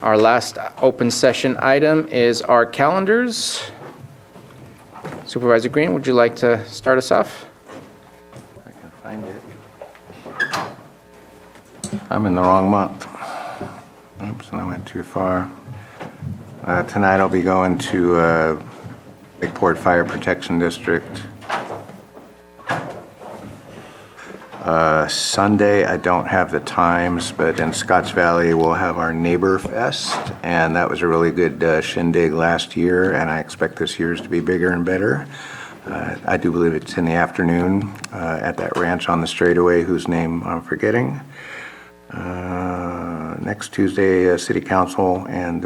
Our last open session item is our calendars. Supervisor Green, would you like to start us off? I can find it. I'm in the wrong month. Oops, I went too far. Tonight I'll be going to Lakeport Fire Protection District. Sunday, I don't have the times, but in Scotts Valley, we'll have our Neighbor Fest, and that was a really good shindig last year, and I expect this year's to be bigger and better. I do believe it's in the afternoon at that ranch on the straightaway, whose name I'm forgetting. Next Tuesday, City Council, and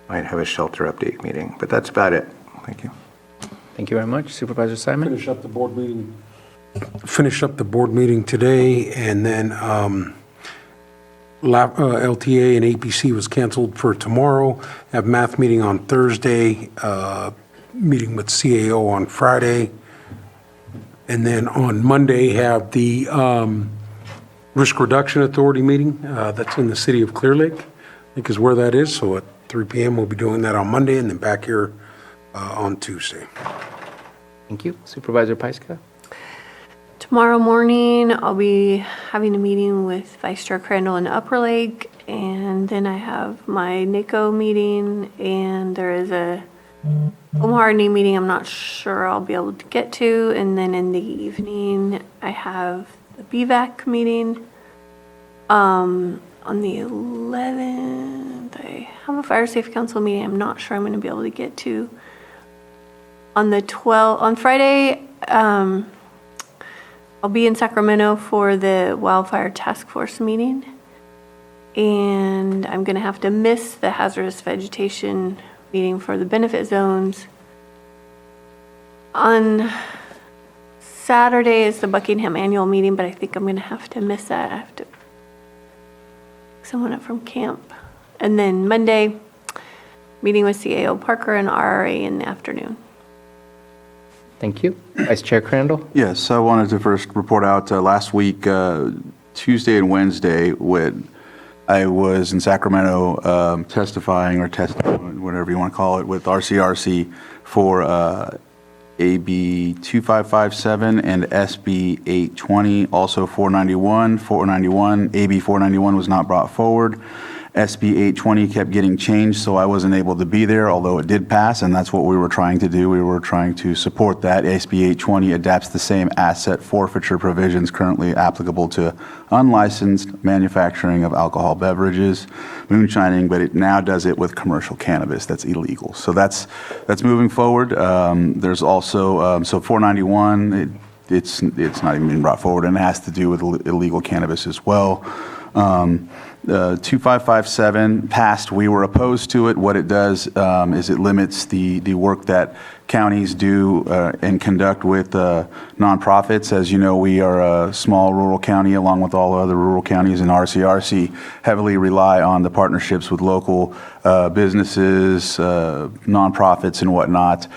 might have a shelter update meeting, but that's about it. Thank you. Thank you very much. Supervisor Simon? Finish up the board meeting today, and then LTA and APC was canceled for tomorrow. Have math meeting on Thursday, meeting with CAO on Friday, and then on Monday have the Risk Reduction Authority meeting. That's in the city of Clear Lake, I think is where that is. So at 3 p.m. we'll be doing that on Monday, and then back here on Tuesday. Thank you. Supervisor Pyska? Tomorrow morning, I'll be having a meeting with Vice Chair Crandall in Upper Lake, and then I have my NACO meeting, and there is a home hardening meeting I'm not sure I'll be able to get to, and then in the evening, I have the BVAC meeting. On the 11th, I have a Fire Safe Council meeting I'm not sure I'm going to be able to get to. On the 12th, on Friday, I'll be in Sacramento for the Wildfire Task Force meeting, and I'm going to have to miss the hazardous vegetation meeting for the benefit zones. On Saturday is the Buckingham annual meeting, but I think I'm going to have to miss that. I have to pick someone up from camp. And then Monday, meeting with CAO Parker and RRA in the afternoon. Thank you. Vice Chair Crandall? Yes, I wanted to first report out last week, Tuesday and Wednesday, when I was in Sacramento testifying, or whatever you want to call it, with RCRC for AB 2557 and SB 820, also 491. AB 491 was not brought forward. SB 820 kept getting changed, so I wasn't able to be there, although it did pass, and that's what we were trying to do. We were trying to support that. SB 820 adapts the same asset forfeiture provisions currently applicable to unlicensed manufacturing of alcohol beverages, moonshining, but it now does it with commercial cannabis that's illegal. So that's moving forward. There's also, so 491, it's not even being brought forward, and it has to do with illegal cannabis as well. 2557 passed. We were opposed to it. What it does is it limits the work that counties do and conduct with nonprofits. As you know, we are a small rural county, along with all other rural counties, and RCRC heavily rely on the partnerships with local businesses, nonprofits, and whatnot.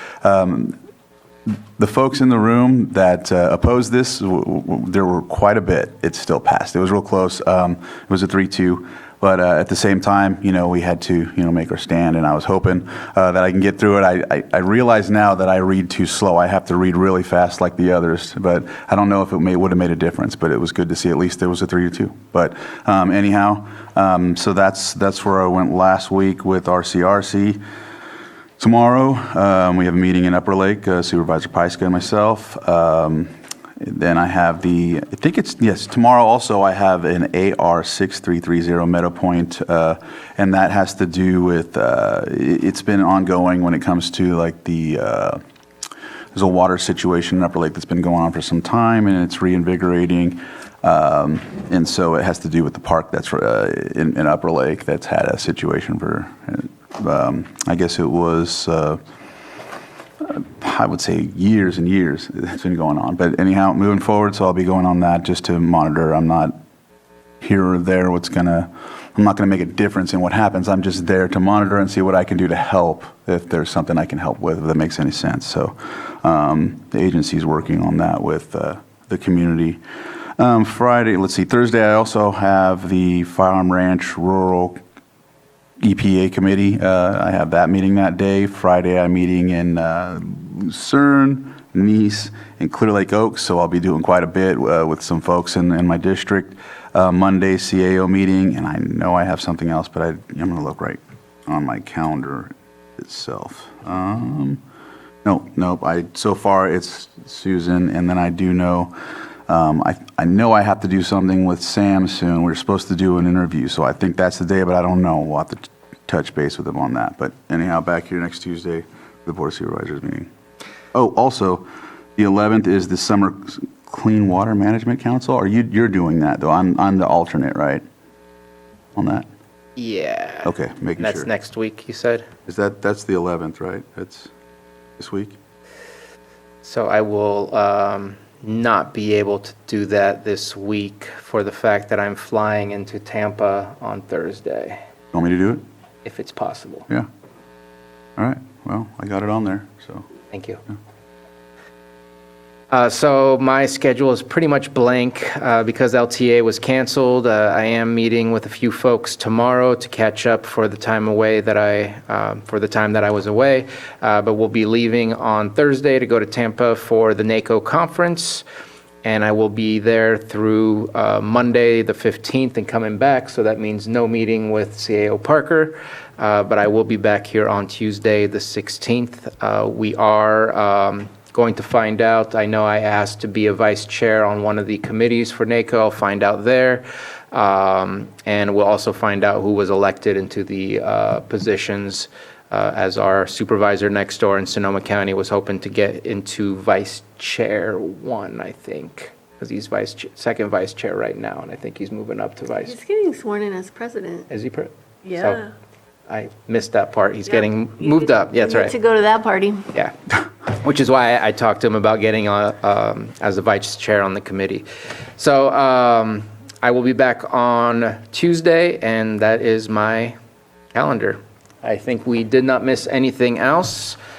The folks in the room that opposed this, there were quite a bit. It still passed. It was real close. It was a 3-2. But at the same time, we had to, make our stand, and I was hoping that I can get through it. I realize now that I read too slow. I have to read really fast like the others, but I don't know if it would have made a difference, but it was good to see at least there was a 3-2. But anyhow, so that's where I went last week with RCRC. Tomorrow, we have a meeting in Upper Lake, Supervisor Pyska and myself. Then I have tomorrow also I have an AR 6330 Meadow Point, and that has to do with, it's been ongoing when it comes to like there's a water situation in Upper Lake that's been going on for some time, and it's reinvigorating. And so it has to do with the park that's in Upper Lake that's had a situation for, I guess it was, I would say years and years it's been going on. But anyhow, moving forward, so I'll be going on that just to monitor. I'm not here or there I'm not going to make a difference in what happens. I'm just there to monitor and see what I can do to help, if there's something I can help with, if that makes any sense. So the agency's working on that with the community. Thursday I also have the Farm Ranch Rural EPA committee. I have that meeting that day. Friday, I'm meeting in Lucerne, Nice, and Clear Lake Oaks, so I'll be doing quite a bit with some folks in my district. Monday, CAO meeting, and I know I have something else, but I'm going to look right on my calendar itself. Nope. So far, it's Susan, and then I do know, I know I have to do something with Sam soon. We're supposed to do an interview, so I think that's the day, but I don't know. We'll have to touch base with him on that. But anyhow, back here next Tuesday, the Board of Supervisors meeting. Oh, also, the 11th is the Summer Clean Water Management Council. You're doing that, though? I'm the alternate, right, on that? Yeah. Okay, making sure. That's next week, you said? That's the 11th, right? That's this week? So I will not be able to do that this week for the fact that I'm flying into Tampa on Thursday, Want me to do it? if it's possible. Yeah. All right, well, I got it on there, so. Thank you. So my schedule is pretty much blank because LTA was canceled. I am meeting with a few folks tomorrow to catch up for the time away that for the time that I was away. But we'll be leaving on Thursday to go to Tampa for the NACO conference, and I will be there through Monday the 15th and coming back. So that means no meeting with CAO Parker. But I will be back here on Tuesday the 16th. We are going to find out. I know I asked to be a vice chair on one of the committees for NACO. I'll find out there. And we'll also find out who was elected into the positions as our supervisor next door in Sonoma County was hoping to get into vice chair one, I think, because he's second vice chair right now, and I think he's moving up to vice. He's getting sworn in as president. Is he? Yeah. So I missed that part. He's Yeah. getting You moved get- up. Yeah, that's you right. get to go to that party. Yeah, which is why I talked to him about getting as a vice chair on the committee. So I will be back on Tuesday, and that is my calendar. I think we did not miss anything else.